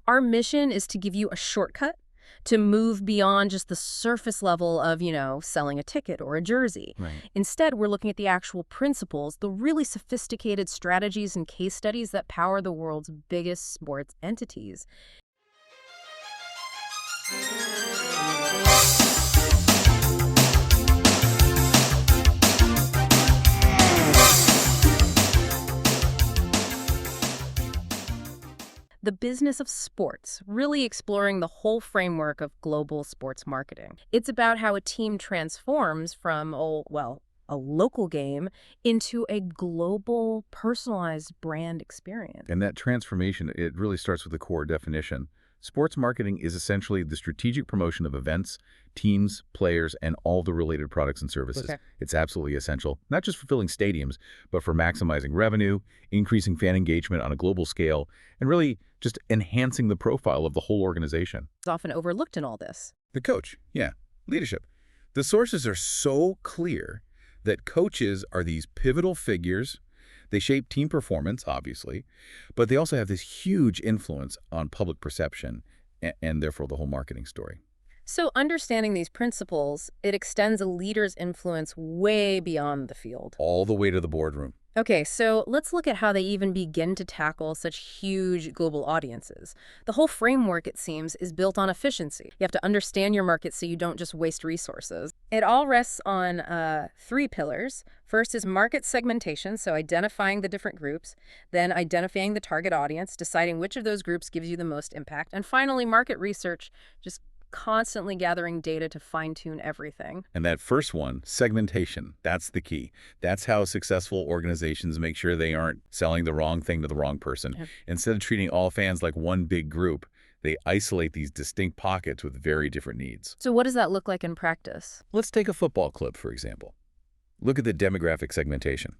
Our mission is to give you a shortcut to move beyond just the surface level of, selling a ticket or a jersey. Right. Instead, we're looking at the actual principles, the really sophisticated strategies and case studies that power the world's biggest sports entities. The business of sports, really exploring the whole framework of global sports marketing. It's about how a team transforms from, a local game into a global, personalized brand experience. And that transformation, it really starts with the core definition. Sports marketing is essentially the strategic promotion of events, teams, players, and all the related products and services. Okay. It's absolutely essential, not just for filling stadiums, but for maximizing revenue, increasing fan engagement on a global scale, and really just enhancing the profile of the whole organization. It's often overlooked in all this. The coach, yeah, leadership. The sources are so clear that coaches are these pivotal figures. They shape team performance, obviously, but they also have this huge influence on public perception and therefore the whole marketing story. So understanding these principles, it extends a leader's influence way beyond the field. All the way to the boardroom. Okay, so let's look at how they even begin to tackle such huge global audiences. The whole framework, it seems, is built on efficiency. You have to understand your market so you don't just waste resources. It all rests on 3 pillars. First is market segmentation, so identifying the different groups, then identifying the target audience, deciding which of those groups gives you the most impact, and finally market research, just constantly gathering data to fine-tune everything. And that first one, segmentation, that's the key. That's how successful organizations make sure they aren't selling the wrong thing to the wrong person. Yeah. Instead of treating all fans like one big group, they isolate these distinct pockets with very different needs. So what does that look like in practice? Let's take a football club, for example. Look at the demographic segmentation.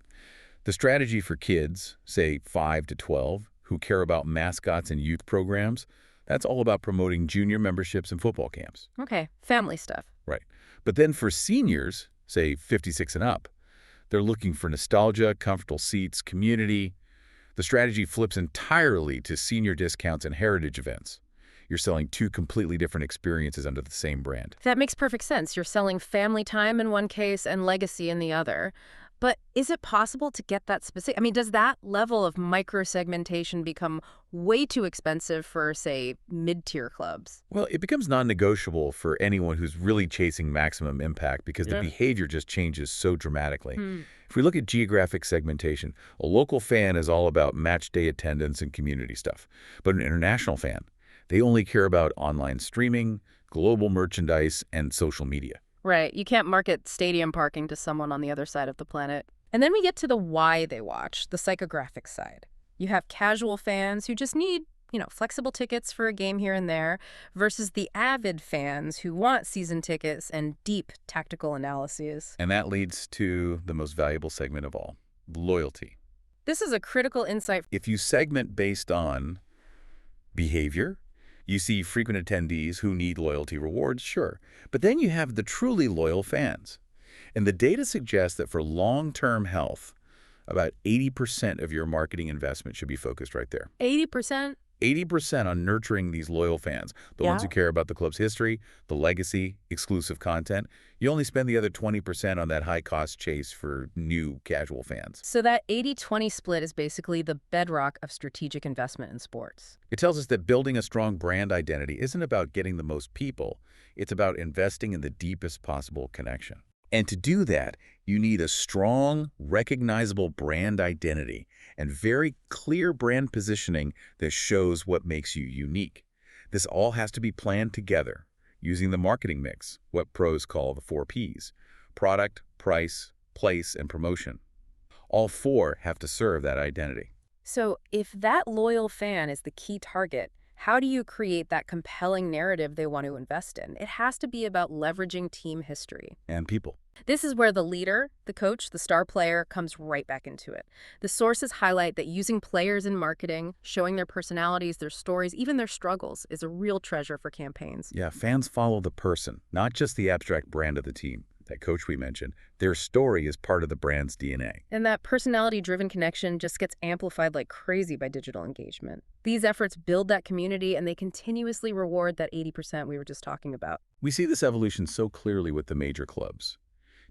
The strategy for kids, say 5 to 12, who care about mascots and youth programs, that's all about promoting junior memberships and football camps. Okay, family stuff. Right. But then for seniors, say 56 and up, they're looking for nostalgia, comfortable seats, community. The strategy flips entirely to senior discounts and heritage events. You're selling 2 completely different experiences under the same brand. That makes perfect sense. You're selling family time in one case and legacy in the other. But is it possible to get that specific? I mean, does that level of micro-segmentation become way too expensive for, say, mid-tier clubs? Well, it becomes non-negotiable for anyone who's really chasing maximum impact because the behavior just changes so dramatically. If we look at geographic segmentation, a local fan is all about match day attendance and community stuff. But an international fan, they only care about online streaming, global merchandise, and social media. Right. You can't market stadium parking to someone on the other side of the planet. And then we get to the why they watch, the psychographics side. You have casual fans who just need, flexible tickets for a game here and there versus the avid fans who want season tickets and deep tactical analyses. And that leads to the most valuable segment of all, loyalty. This is a critical insight. If you segment based on behavior, you see frequent attendees who need loyalty rewards, sure. But then you have the truly loyal fans. And the data suggests that for long-term health, about 80% of your marketing investment should be focused right there. 80%? 80% on nurturing these loyal fans, the ones who care about the club's history, the legacy, exclusive content. You only spend the other 20% on that high-cost chase for new casual fans. So that 80-20 split is basically the bedrock of strategic investment in sports. It tells us that building a strong brand identity isn't about getting the most people. It's about investing in the deepest possible connection. And to do that, you need a strong, recognizable brand identity and very clear brand positioning that shows what makes you unique. This all has to be planned together using the marketing mix, what pros call the 4 Ps: product, price, place, and promotion. All 4 have to serve that identity. So if that loyal fan is the key target, how do you create that compelling narrative they want to invest in? It has to be about leveraging team history. And people. This is where the leader, the coach, the star player comes right back into it. The sources highlight that using players in marketing, showing their personalities, their stories, even their struggles, is a real treasure for campaigns. Yeah, fans follow the person, not just the abstract brand of the team. that coach we mentioned, their story is part of the brand's DNA. And that personality-driven connection just gets amplified like crazy by digital engagement. These efforts build that community, and they continuously reward that 80% we were just talking about. We see this evolution so clearly with the major clubs.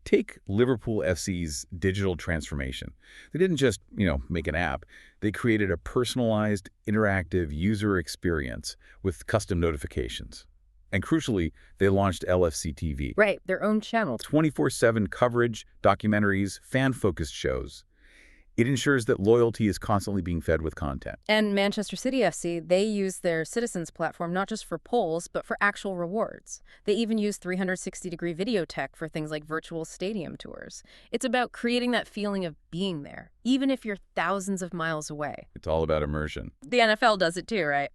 Take Liverpool FC's digital transformation. They didn't just, make an app. They created a personalized, interactive user experience with custom notifications. And crucially, they launched LFC TV. Right, their own channel. 24/7 coverage, documentaries, fan-focused shows. It ensures that loyalty is constantly being fed with content. And Manchester City FC, they use their citizens platform not just for polls, but for actual rewards. They even use 360-degree video tech for things like virtual stadium tours. It's about creating that feeling of being there, even if you're thousands of miles away. It's all about immersion. The NFL does it too, right?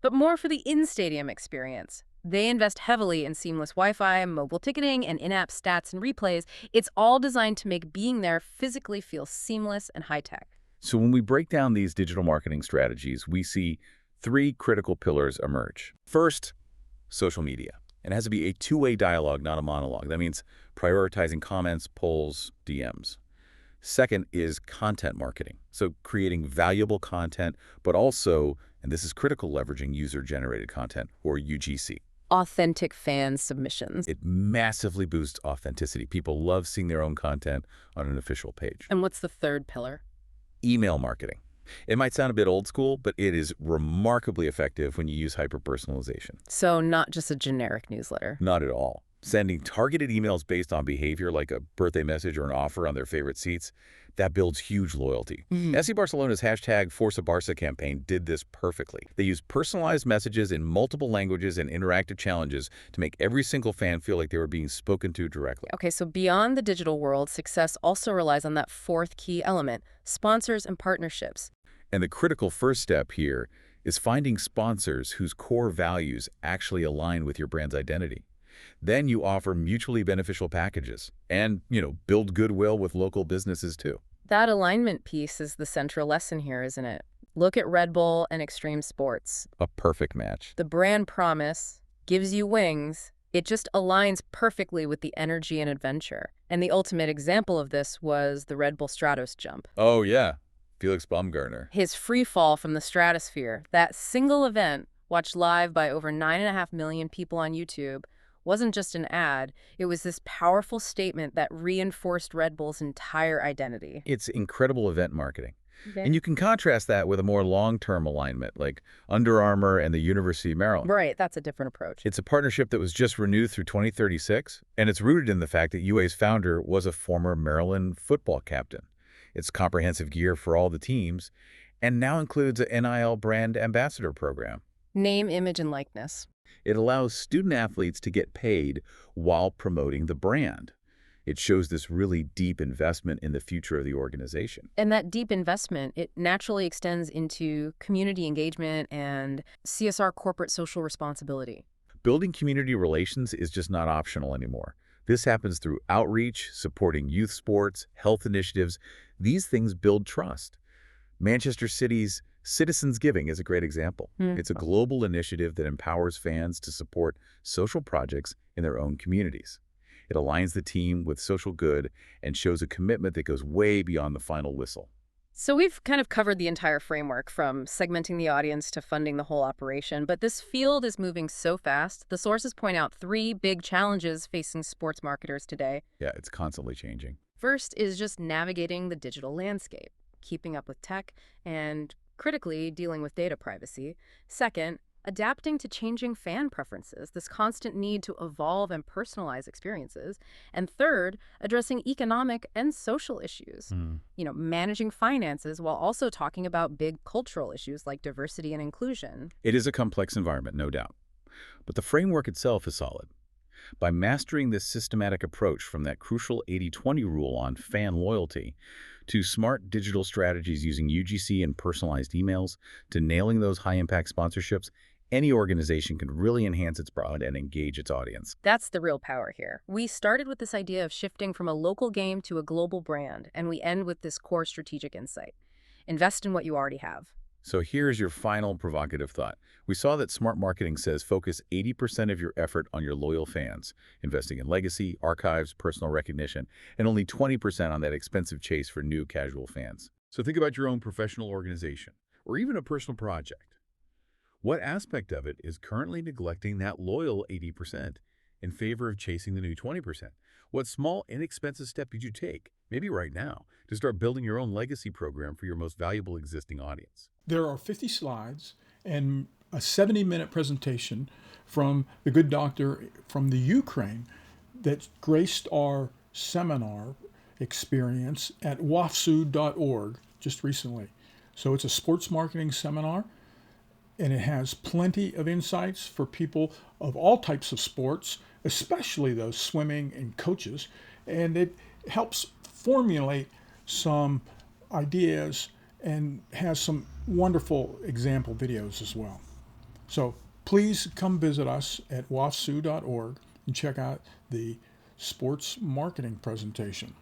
But more for the in-stadium experience. They invest heavily in seamless Wi-Fi, mobile ticketing, and in-app stats and replays. It's all designed to make being there physically feel seamless and high-tech. So when we break down these digital marketing strategies, we see three critical pillars emerge. First, social media. It has to be a two-way dialogue, not a monologue. That means prioritizing comments, polls, DMs. Second is content marketing. So creating valuable content, but also, and this is critical, leveraging user-generated content, or UGC. Authentic fan submissions. It massively boosts authenticity. People love seeing their own content on an official page. And what's the third pillar? Email marketing. It might sound a bit old school, but it is remarkably effective when you use hyper-personalization. So not just a generic newsletter. Not at all. Sending targeted emails based on behavior, like a birthday message or an offer on their favorite seats, that builds huge loyalty. FC Barcelona's #ForceABarca campaign did this perfectly. They used personalized messages in multiple languages and interactive challenges to make every single fan feel like they were being spoken to directly. Okay, so beyond the digital world, success also relies on that fourth key element, sponsors and partnerships. And the critical first step here is finding sponsors whose core values actually align with your brand's identity. Then you offer mutually beneficial packages and, build goodwill with local businesses too. That alignment piece is the central lesson here, isn't it? Look at Red Bull and extreme sports. A perfect match. The brand promise gives you wings. It just aligns perfectly with the energy and adventure. And the ultimate example of this was the Red Bull Stratos jump. Oh, yeah. Felix Baumgartner. His free fall from the stratosphere, that single event, watched live by over 9.5 million people on YouTube, wasn't just an ad. It was this powerful statement that reinforced Red Bull's entire identity. It's incredible event marketing. Okay. And you can contrast that with a more long-term alignment, like Under Armour and the University of Maryland. Right, that's a different approach. It's a partnership that was just renewed through 2036, and it's rooted in the fact that UA's founder was a former Maryland football captain. It's comprehensive gear for all the teams, and now includes an NIL brand ambassador program. Name, image, and likeness. It allows student athletes to get paid while promoting the brand. It shows this really deep investment in the future of the organization. And that deep investment, it naturally extends into community engagement and CSR, corporate social responsibility. Building community relations is just not optional anymore. This happens through outreach, supporting youth sports, health initiatives. These things build trust. Manchester City's Citizens Giving is a great example. It's a global initiative that empowers fans to support social projects in their own communities. It aligns the team with social good and shows a commitment that goes way beyond the final whistle. So we've kind of covered the entire framework, from segmenting the audience to funding the whole operation, but this field is moving so fast. The sources point out three big challenges facing sports marketers today. Yeah, it's constantly changing. First is just navigating the digital landscape, keeping up with tech, and critically dealing with data privacy. Second, adapting to changing fan preferences, this constant need to evolve and personalize experiences. And third, addressing economic and social issues, managing finances while also talking about big cultural issues like diversity and inclusion. It is a complex environment, no doubt. But the framework itself is solid. By mastering this systematic approach, from that crucial 80-20 rule on fan loyalty to smart digital strategies using UGC and personalized emails to nailing those high-impact sponsorships, any organization can really enhance its brand and engage its audience. That's the real power here. We started with this idea of shifting from a local game to a global brand, and we end with this core strategic insight. Invest in what you already have. So here's your final provocative thought. We saw that smart marketing says focus 80% of your effort on your loyal fans, investing in legacy, archives, personal recognition, and only 20% on that expensive chase for new casual fans. So think about your own professional organization, or even a personal project. What aspect of it is currently neglecting that loyal 80% in favor of chasing the new 20%? What small, inexpensive step did you take, maybe right now, to start building your own legacy program for your most valuable existing audience? There are 50 slides and a 70-minute presentation from the good doctor from the Ukraine that graced our seminar experience at wafsu.org just recently. So it's a sports marketing seminar, and it has plenty of insights for people of all types of sports, especially those swimming and coaches, and it helps formulate some ideas and has some wonderful example videos as well. So please come visit us at wafsu.org and check out the sports marketing presentation.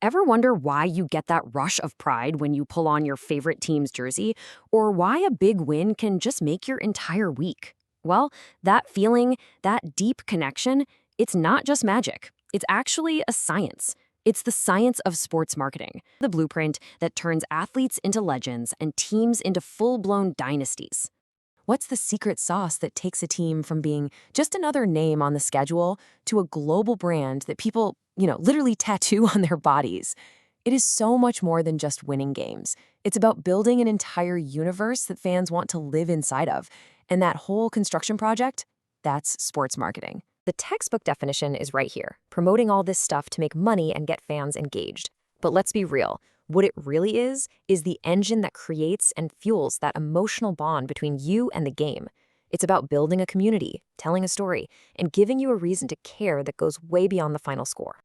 Ever wonder why you get that rush of pride when you pull on your favorite team's jersey? Or why a big win can just make your entire week? Well, that feeling, that deep connection, it's not just magic. It's actually a science. It's the science of sports marketing, the blueprint that turns athletes into legends and teams into full-blown dynasties. What's the secret sauce that takes a team from being just another name on the schedule to a global brand that people, literally tattoo on their bodies? It is so much more than just winning games. It's about building an entire universe that fans want to live inside of. And that whole construction project, that's sports marketing. The textbook definition is right here, promoting all this stuff to make money and get fans engaged. But let's be real. What it really is the engine that creates and fuels that emotional bond between you and the game. It's about building a community, telling a story, and giving you a reason to care that goes way beyond the final score.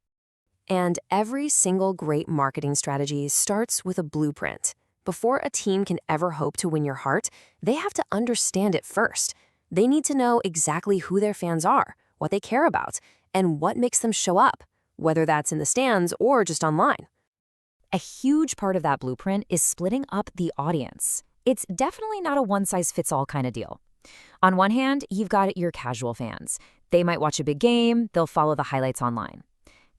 And every single great marketing strategy starts with a blueprint. Before a team can ever hope to win your heart, they have to understand it first. They need to know exactly who their fans are, what they care about, and what makes them show up, whether that's in the stands or just online. A huge part of that blueprint is splitting up the audience. It's definitely not a one-size-fits-all kind of deal. On one hand, you've got your casual fans. They might watch a big game, they'll follow the highlights online.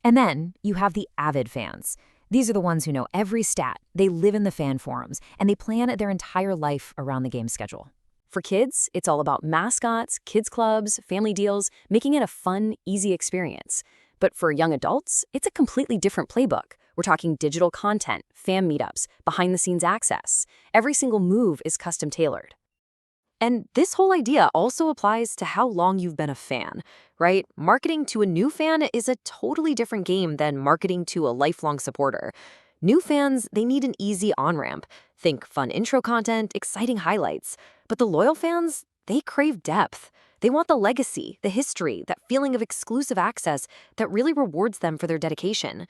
And then you have the avid fans. These are the ones who know every stat, they live in the fan forums, and they plan their entire life around the game schedule. For kids, it's all about mascots, kids clubs, family deals, making it a fun, easy experience. But for young adults, it's a completely different playbook. We're talking digital content, fan meetups, behind-the-scenes access. Every single move is custom-tailored. And this whole idea also applies to how long you've been a fan, right? Marketing to a new fan is a totally different game than marketing to a lifelong supporter. New fans, they need an easy on-ramp. Think fun intro content, exciting highlights. But the loyal fans, they crave depth. They want the legacy, the history, that feeling of exclusive access that really rewards them for their dedication.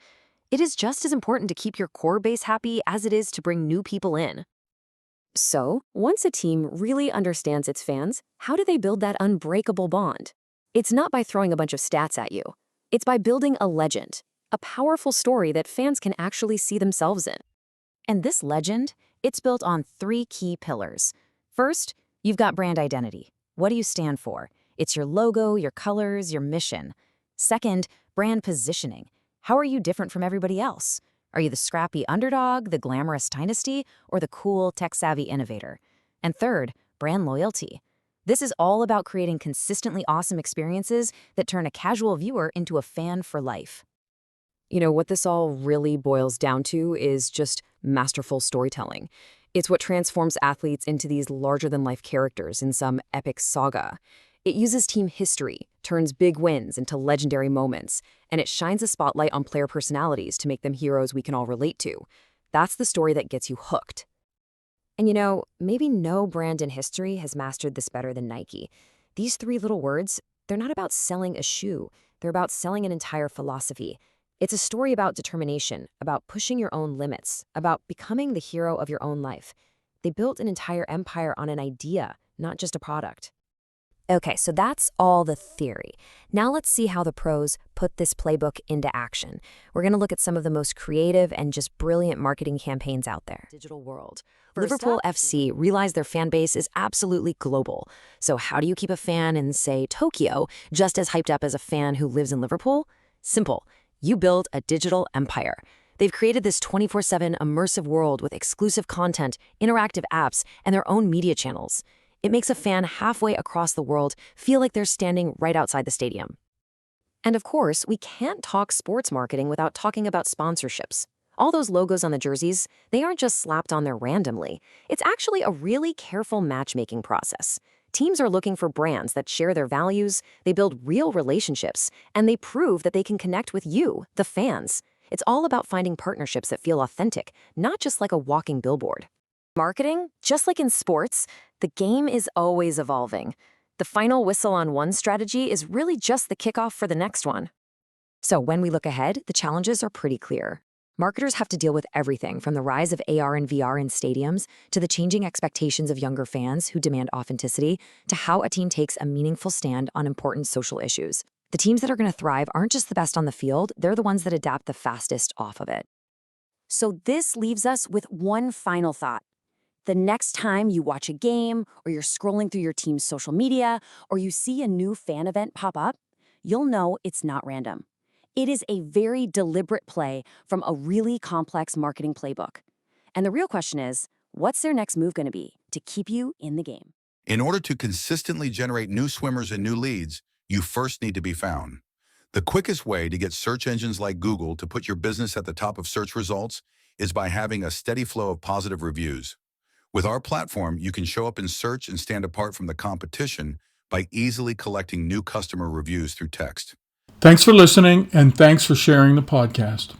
It is just as important to keep your core base happy as it is to bring new people in. So, once a team really understands its fans, how do they build that unbreakable bond? It's not by throwing a bunch of stats at you. It's by building a legend, a powerful story that fans can actually see themselves in. And this legend, it's built on 3 key pillars. First, you've got brand identity. What do you stand for? It's your logo, your colors, your mission. Second, brand positioning. How are you different from everybody else? Are you the scrappy underdog, the glamorous dynasty, or the cool, tech-savvy innovator? And third, brand loyalty. This is all about creating consistently awesome experiences that turn a casual viewer into a fan for life. What this all really boils down to is just masterful storytelling. It's what transforms athletes into these larger-than-life characters in some epic saga. It uses team history, turns big wins into legendary moments, and it shines a spotlight on player personalities to make them heroes we can all relate to. That's the story that gets you hooked. And maybe no brand in history has mastered this better than Nike. These 3 little words, they're not about selling a shoe. They're about selling an entire philosophy. It's a story about determination, about pushing your own limits, about becoming the hero of your own life. They built an entire empire on an idea, not just a product. Okay, so that's all the theory. Now let's see how the pros put this playbook into action. We're going to look at some of the most creative and just brilliant marketing campaigns out there. Digital world. Liverpool FC realized their fan base is absolutely global. So how do you keep a fan in, say, Tokyo just as hyped up as a fan who lives in Liverpool? Simple. You build a digital empire. They've created this 24/7 immersive world with exclusive content, interactive apps, and their own media channels. It makes a fan halfway across the world feel like they're standing right outside the stadium. And of course, we can't talk sports marketing without talking about sponsorships. All those logos on the jerseys, they aren't just slapped on there randomly. It's actually a really careful matchmaking process. Teams are looking for brands that share their values, they build real relationships, and they prove that they can connect with you, the fans. It's all about finding partnerships that feel authentic, not just like a walking billboard. Marketing, just like in sports, the game is always evolving. The final whistle on one strategy is really just the kickoff for the next one. So when we look ahead, the challenges are pretty clear. Marketers have to deal with everything from the rise of AR and VR in stadiums to the changing expectations of younger fans who demand authenticity to how a team takes a meaningful stand on important social issues. The teams that are going to thrive aren't just the best on the field, they're the ones that adapt the fastest off of it. So this leaves us with one final thought. The next time you watch a game, or you're scrolling through your team's social media, or you see a new fan event pop up, you'll know it's not random. It is a very deliberate play from a really complex marketing playbook. And the real question is, what's their next move going to be to keep you in the game? In order to consistently generate new swimmers and new leads, you first need to be found. The quickest way to get search engines like Google to put your business at the top of search results is by having a steady flow of positive reviews. With our platform, you can show up in search and stand apart from the competition by easily collecting new customer reviews through text. Thanks for listening, and thanks for sharing the podcast.